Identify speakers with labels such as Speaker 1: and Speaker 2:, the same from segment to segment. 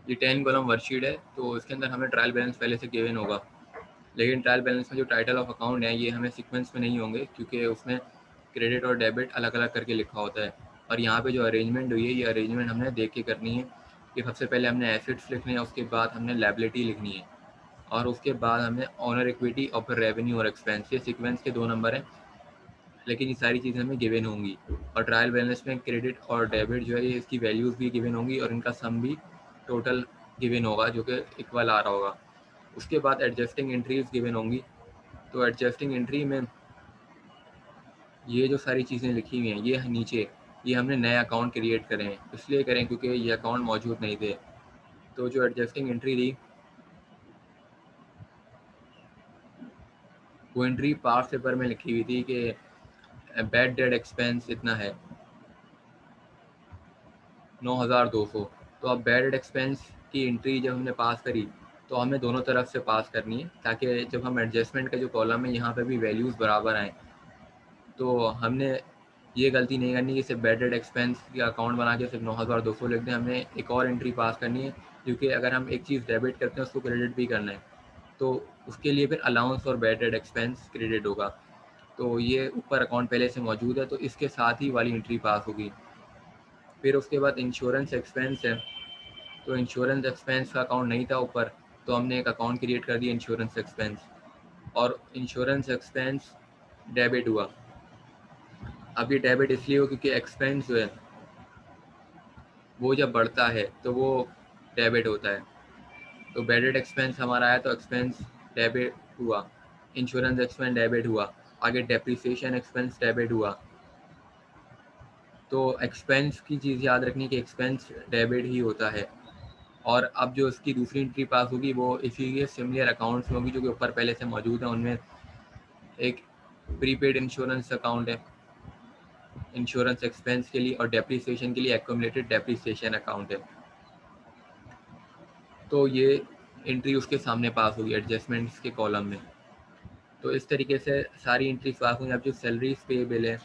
Speaker 1: ये 10 column worksheet है, तो इसके अंदर हमें ट्रायल बैलेंस पहले से गिवन होगा। लेकिन ट्रायल बैलेंस में जो टाइटल ऑफ अकाउंट है ये हमें सीक्वेंस में नहीं होंगे, क्योंकि उसमें क्रेडिट और डेबिट अलग अलग करके लिखा होता है। और यहाँ पे जो अरेंजमेंट हुई है, ये अरेंजमेंट हमने देख के करनी है कि सबसे पहले हमने एसेट्स लिखने हैं, उसके बाद हमने लायबिलिटी लिखनी है, और उसके बाद हमने ऑनर इक्विटी और फिर रेवेन्यू और एक्सपेंस। ये सीक्वेंस के 2 नंबर हैं, लेकिन ये सारी चीज़ें हमें गिवन होंगी। और ट्रायल बैलेंस में क्रेडिट और डेबिट जो है, ये इसकी वैल्यूज़ भी गिवन होंगी और इनका सम भी टोटल गिवन होगा, जो कि इक्वल आ रहा होगा। उसके बाद एडजस्टिंग एंट्रीज गिवन होंगी। तो एडजस्टिंग एंट्री में ये जो सारी चीज़ें लिखी हुई हैं, ये नीचे, ये हमने नए अकाउंट क्रिएट करें हैं, इसलिए करें क्योंकि ये अकाउंट मौजूद नहीं थे। तो जो एडजस्टिंग एंट्री थी, वो एंट्री पार्ट पेपर में लिखी हुई थी कि बैड डेट एक्सपेंस इतना है, 9,200। तो अब बैड डेट एक्सपेंस की एंट्री जब हमने पास करी, तो हमें दोनों तरफ से पास करनी है, ताकि जब हम एडजस्टमेंट का जो कॉलम है यहाँ पे भी वैल्यूज़ बराबर आएँ। तो हमने ये गलती नहीं करनी कि सिर्फ बैड डेट एक्सपेंस का अकाउंट बना के सिर्फ 9,200 लिख दें। हमें एक और एंट्री पास करनी है, क्योंकि अगर हम एक चीज़ डेबिट करते हैं उसको क्रेडिट भी करना है, तो उसके लिए फिर अलाउंस और बैड डेट एक्सपेंस क्रेडिट होगा। तो ये ऊपर अकाउंट पहले से मौजूद है, तो इसके साथ ही वाली एंट्री पास होगी। फिर उसके बाद इंश्योरेंस एक्सपेंस है, तो इंश्योरेंस एक्सपेंस का अकाउंट नहीं था ऊपर, तो हमने एक अकाउंट क्रिएट कर दिया इंश्योरेंस एक्सपेंस, और इंश्योरेंस एक्सपेंस डेबिट हुआ। अब ये डेबिट इसलिए हो क्योंकि एक्सपेंस जो है वो जब बढ़ता है तो वो डेबिट होता है। तो बैडेड एक्सपेंस हमारा आया, तो एक्सपेंस डेबिट हुआ, इंश्योरेंस एक्सपेंस डेबिट हुआ, आगे डेप्रिसिएशन एक्सपेंस डेबिट हुआ। तो एक्सपेंस की चीज़ याद रखनी कि एक्सपेंस डेबिट ही होता है। और अब जो इसकी दूसरी एंट्री पास होगी, वो इसी के सिमिलर अकाउंट्स में होगी जो कि ऊपर पहले से मौजूद है। उनमें एक प्रीपेड इंश्योरेंस अकाउंट है इंश्योरेंस एक्सपेंस के लिए, और डेप्रिसिएशन के लिए एक्यूमुलेटेड डेप्रिसिएशन अकाउंट है। तो ये एंट्री उसके सामने पास होगी एडजस्टमेंट्स के कॉलम में। तो इस तरीके से सारी एंट्रीज पास होंगी। अब जो सैलरीज पेएबल है,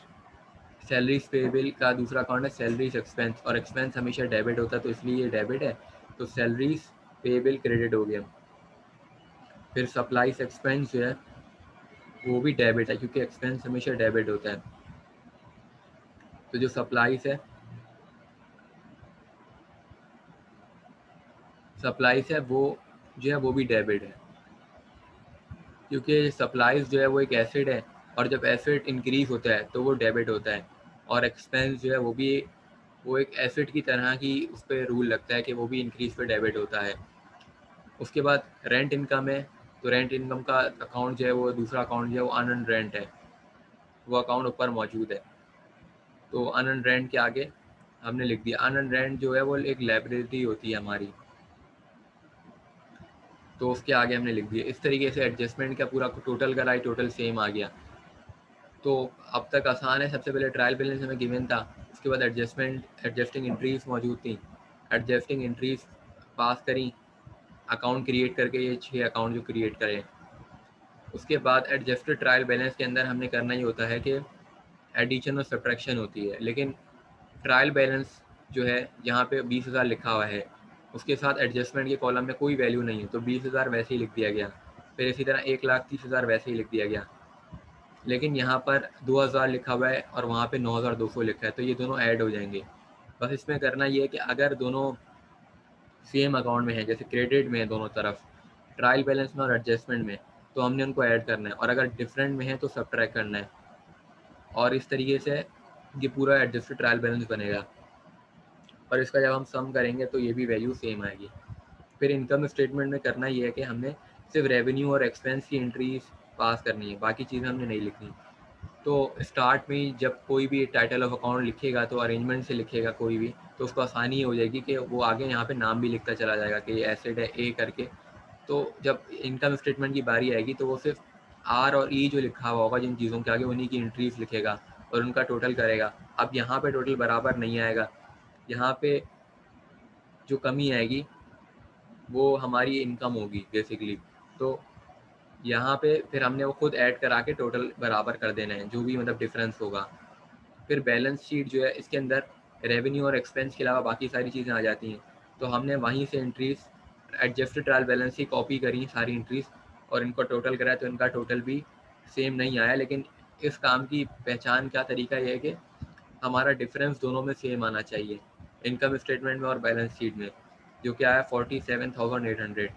Speaker 1: सैलरीज पेएबल का दूसरा अकाउंट है सैलरीज एक्सपेंस, और एक्सपेंस हमेशा डेबिट होता है, तो इसलिए ये डेबिट है। तो सैलरीज पेएबल क्रेडिट हो गया। फिर सप्लाईज एक्सपेंस जो है वो भी डेबिट है, क्योंकि एक्सपेंस हमेशा डेबिट होता है। तो जो सप्लाईज है वो जो है वो भी डेबिट है, क्योंकि सप्लाईज जो है वो एक एसिड है, और जब एसिड इंक्रीज होता है तो वो डेबिट होता है। और एक्सपेंस जो है वो एक एसिड की तरह की उस पर रूल लगता है कि वो भी इंक्रीज पे डेबिट होता है। उसके बाद रेंट इनकम है, तो रेंट इनकम का अकाउंट जो है वो दूसरा अकाउंट जो है वो अनअर्न्ड रेंट है, वो अकाउंट ऊपर मौजूद है। तो अनअर्न्ड रेंट के आगे हमने लिख दिया, अनअर्न्ड रेंट जो है वो एक लायबिलिटी होती है हमारी, तो उसके आगे हमने लिख दिया। इस तरीके से एडजस्टमेंट का पूरा टोटल कराई, टोटल सेम आ गया। तो अब तक आसान है। सबसे पहले ट्रायल बैलेंस हमें गिवन था, उसके बाद एडजस्टिंग एंट्रीज मौजूद थी, एडजस्टिंग एंट्रीज पास करी अकाउंट क्रिएट करके, ये 6 अकाउंट जो क्रिएट करें। उसके बाद एडजस्टेड ट्रायल बैलेंस के अंदर हमने करना ही होता है कि एडिशन और सब्ट्रैक्शन होती है। लेकिन ट्रायल बैलेंस जो है यहाँ पे 20,000 लिखा हुआ है, उसके साथ एडजस्टमेंट के कॉलम में कोई वैल्यू नहीं है, तो 20,000 वैसे ही लिख दिया गया। फिर इसी तरह 1,30,000 वैसे ही लिख दिया गया। लेकिन यहाँ पर 2,000 लिखा हुआ है और वहाँ पे 9,200 लिखा है, तो ये दोनों ऐड हो जाएंगे। बस इसमें करना ये है कि अगर दोनों सेम अकाउंट में है, जैसे क्रेडिट में है दोनों तरफ, ट्रायल बैलेंस में और एडजस्टमेंट में, तो हमने उनको ऐड करना है, और अगर डिफरेंट में है तो सब्ट्रैक्ट करना है। और इस तरीके से ये पूरा एडजस्टेड ट्रायल बैलेंस बनेगा, और इसका जब हम सम करेंगे तो ये भी वैल्यू सेम आएगी। फिर इनकम स्टेटमेंट में करना ये है कि हमने सिर्फ रेवेन्यू और एक्सपेंस की एंट्रीज पास करनी है, बाकी चीज़ें हमने नहीं लिखनी। तो स्टार्ट में ही जब कोई भी टाइटल ऑफ अकाउंट लिखेगा तो अरेंजमेंट से लिखेगा कोई भी, तो उसको आसानी हो जाएगी कि वो आगे यहाँ पे नाम भी लिखता चला जाएगा कि ये एसेट है ए करके। तो जब इनकम स्टेटमेंट की बारी आएगी तो वो सिर्फ आर और ई जो लिखा हुआ होगा जिन चीज़ों के आगे, उन्हीं की एंट्रीज लिखेगा और उनका टोटल करेगा। अब यहाँ पे टोटल बराबर नहीं आएगा, यहाँ पे जो कमी आएगी वो हमारी इनकम होगी बेसिकली। तो यहाँ पे फिर हमने वो खुद ऐड करा के टोटल बराबर कर देना है, जो भी मतलब डिफरेंस होगा। फिर बैलेंस शीट जो है इसके अंदर रेवेन्यू और एक्सपेंस के अलावा बाकी सारी चीज़ें आ जाती हैं। तो हमने वहीं से एंट्रीज एडजस्टेड ट्रायल बैलेंस ही कॉपी करी सारी एंट्रीज और इनको टोटल कराया, तो इनका टोटल भी सेम नहीं आया। लेकिन इस काम की पहचान का तरीका यह है कि हमारा डिफरेंस दोनों में सेम आना चाहिए, इनकम स्टेटमेंट में और बैलेंस शीट में, जो कि आया 47,800।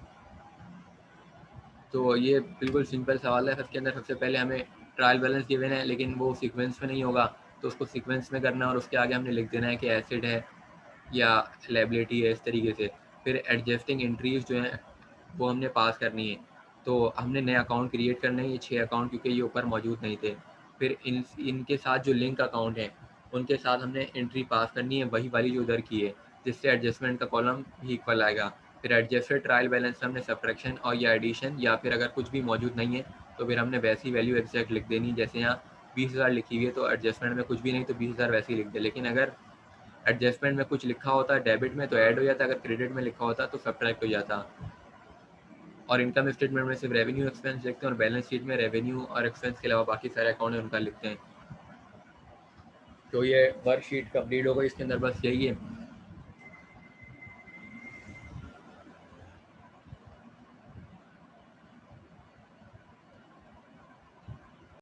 Speaker 1: तो ये बिल्कुल सिंपल सवाल है। इसके अंदर सबसे पहले हमें ट्रायल बैलेंस गिवन है, लेकिन वो सीक्वेंस में नहीं होगा, तो उसको सीक्वेंस में करना है और उसके आगे हमने लिख देना है कि एसिड है या लायबिलिटी है, इस तरीके से। फिर एडजस्टिंग एंट्रीज जो हैं वो हमने पास करनी है। तो हमने नए अकाउंट क्रिएट करने हैं, ये 6 अकाउंट, क्योंकि ये ऊपर मौजूद नहीं थे। फिर इनके साथ जो लिंक अकाउंट हैं उनके साथ हमने एंट्री पास करनी है, वही वाली जो उधर की है, जिससे एडजस्टमेंट का कॉलम भी इक्वल आएगा। फिर एडजस्टेड ट्रायल बैलेंस हमने सब्ट्रैक्शन और या एडिशन, या फिर अगर कुछ भी मौजूद नहीं है तो फिर हमने वैसी वैल्यू एग्जैक्ट लिख देनी। जैसे यहाँ 20,000 लिखी हुई है तो एडजस्टमेंट में कुछ भी नहीं तो 20,000 वैसे ही लिख दे। लेकिन अगर एडजस्टमेंट में कुछ लिखा होता है डेबिट में तो ऐड हो जाता, अगर क्रेडिट में लिखा होता तो सब्ट्रैक्ट हो जाता। और इनकम स्टेटमेंट में सिर्फ रेवेन्यू एक्सपेंस लिखते हैं और बैलेंस शीट में रेवेन्यू और एक्सपेंस के अलावा बाकी सारे अकाउंट उनका लिखते हैं। तो ये वर्कशीट कंप्लीट हो गई, इसके अंदर बस यही है